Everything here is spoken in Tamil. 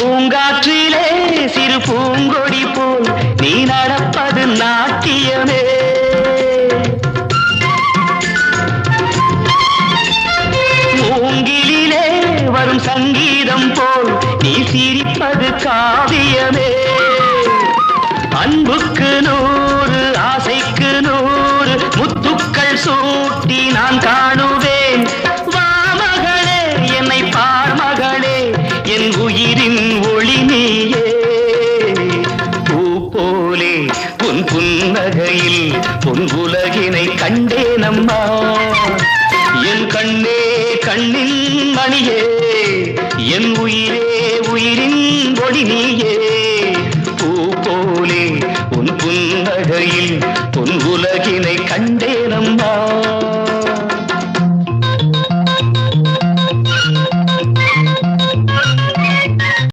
பூங்காற்றிலே சிறு பூங்கொடி போல் நீ நடப்பது நாட்டியமே. மூங்கிலே வரும் சங்கீதம் போல் நீ சிரிப்பது காவியமே. அன்புக்கு 100 ஆசைக்கு 100 முத்துக்கள் சூட்டி நான் காணுவேன். வா மகளே என்னை பார் மகளே என் உயிரின் ஒளி நீயே. பூ போலே உன் புன்னகையில் பொன் உலகினை கண்டேனம்மா. என் கண்ணே கண்ணின் மணியே என் உயிரே உயிரின் ஒளி நீயே. பூ போலே உன் புன்னகையில் பொன் உலகினை கண்டேனம்மா.